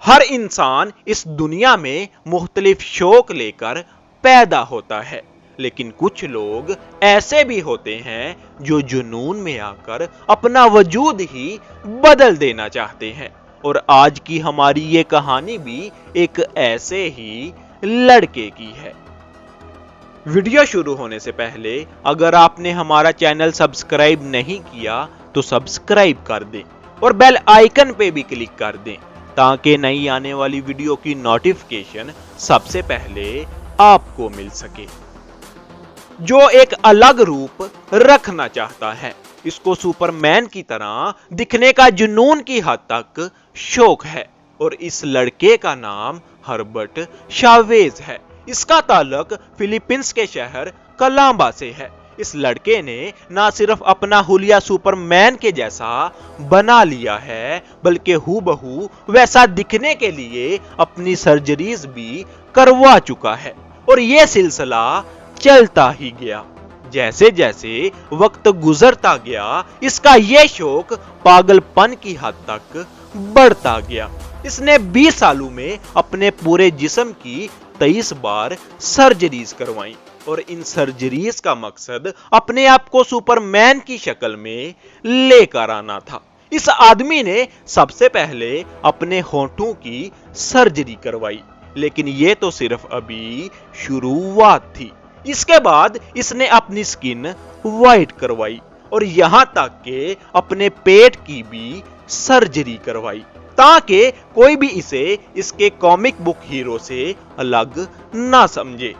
ہر انسان اس دنیا میں مختلف شوق لے کر پیدا ہوتا ہے، لیکن کچھ لوگ ایسے بھی ہوتے ہیں جو جنون میں آ کر اپنا وجود ہی بدل دینا چاہتے ہیں۔ اور آج کی ہماری یہ کہانی بھی ایک ایسے ہی لڑکے کی ہے۔ ویڈیو شروع ہونے سے پہلے اگر آپ نے ہمارا چینل سبسکرائب نہیں کیا تو سبسکرائب کر دیں اور بیل آئیکن پہ بھی کلک کر دیں تاکہ نئی آنے والی ویڈیو کی نوٹیفکیشن سب سے پہلے آپ کو مل سکے۔ جو ایک الگ روپ رکھنا چاہتا ہے، اس کو سپر مین کی طرح دکھنے کا جنون کی حد تک شوق ہے، اور اس لڑکے کا نام ہربرٹ شاویز ہے۔ اس کا تعلق فلیپینس کے شہر کولمبا سے ہے۔ اس لڑکے نے نہ صرف اپنا حلیہ سپر مین کے جیسا بنا لیا ہے بلکہ ہو بہو ویسا دکھنے کے لیے اپنی سرجریز بھی کروا چکا ہے، اور یہ سلسلہ چلتا ہی گیا۔ جیسے جیسے وقت گزرتا گیا اس کا یہ شوق پاگل پن کی حد تک بڑھتا گیا۔ اس نے 20 سالوں میں اپنے پورے جسم کی 23 بار سرجریز کروائیں، اور ان سرجریز کا مقصد اپنے آپ کو سپر مین کی شکل میں لے کر آنا تھا۔ اس آدمی نے سب سے پہلے اپنے ہونٹوں کی سرجری کروائی، لیکن یہ تو صرف ابھی شروعات تھی۔ اس کے بعد اس نے اپنی سکن وائٹ کروائی اور یہاں تک کہ اپنے پیٹ کی بھی سرجری کروائی تاکہ کوئی بھی اسے اس کے کامک بک ہیرو سے الگ نہ سمجھے۔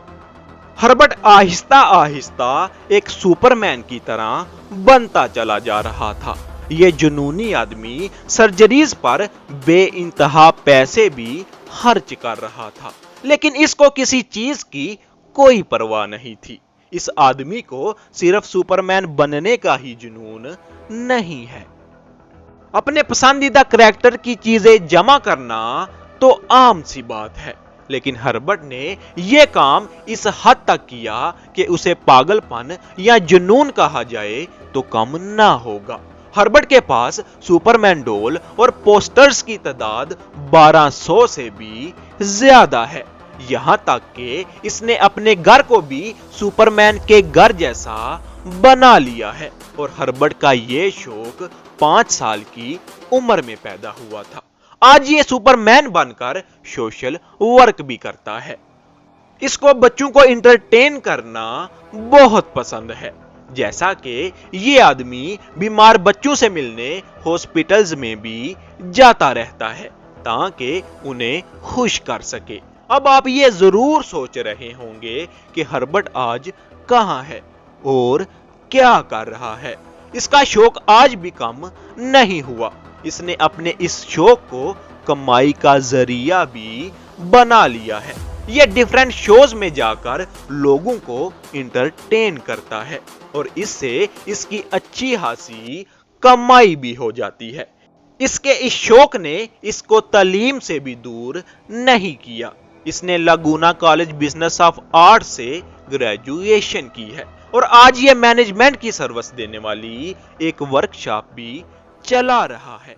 ہربرٹ آہستہ آہستہ ایک سپر مین کی طرح بنتا چلا جا رہا تھا۔ یہ جنونی آدمی سرجریز پر بے انتہا پیسے بھی خرچ کر رہا تھا، لیکن اس کو کسی چیز کی کوئی پرواہ نہیں تھی۔ اس آدمی کو صرف سپر مین بننے کا ہی جنون نہیں ہے۔ اپنے پسندیدہ کریکٹر کی چیزیں جمع کرنا تو عام سی بات ہے، لیکن ہربرٹ نے یہ کام اس حد تک کیا کہ اسے پاگل پن یا جنون کہا جائے تو کم نہ ہوگا۔ ہربرٹ کے پاس سپر مین ڈول اور پوسٹرز کی تعداد 1200 سے بھی زیادہ ہے، یہاں تک کہ اس نے اپنے گھر کو بھی سپر مین کے گھر جیسا بنا لیا ہے، اور ہربرٹ کا یہ شوق 5 سال کی عمر میں پیدا ہوا تھا۔ آج یہ سپر مین بن کر سوشل ورک بھی کرتا ہے۔ اس کو بچوں کو انٹرٹین کرنا بہت پسند ہے، جیسا کہ یہ آدمی بیمار بچوں سے ملنے ہاسپٹلز میں بھی جاتا رہتا ہے تاکہ انہیں خوش کر سکے۔ اب آپ یہ ضرور سوچ رہے ہوں گے کہ ہربرٹ آج کہاں ہے اور کیا کر رہا ہے۔ اس کا شوق آج بھی کم نہیں ہوا۔ اس نے اپنے اس شوق کو کمائی کا ذریعہ بھی بنا لیا ہے۔ یہ ڈیفرنٹ شوز میں جا کر لوگوں کو انٹرٹین کرتا ہے، اور اس سے اس کی اچھی خاصی کمائی بھی ہو جاتی ہے۔ اس کے اس شوق نے اس کو تعلیم سے بھی دور نہیں کیا۔ اس نے لاگونا کالج بزنس آف آرٹ سے گریجویشن کی ہے، اور آج یہ مینجمنٹ کی سروس دینے والی ایک ورکشاپ بھی چلا رہا ہے۔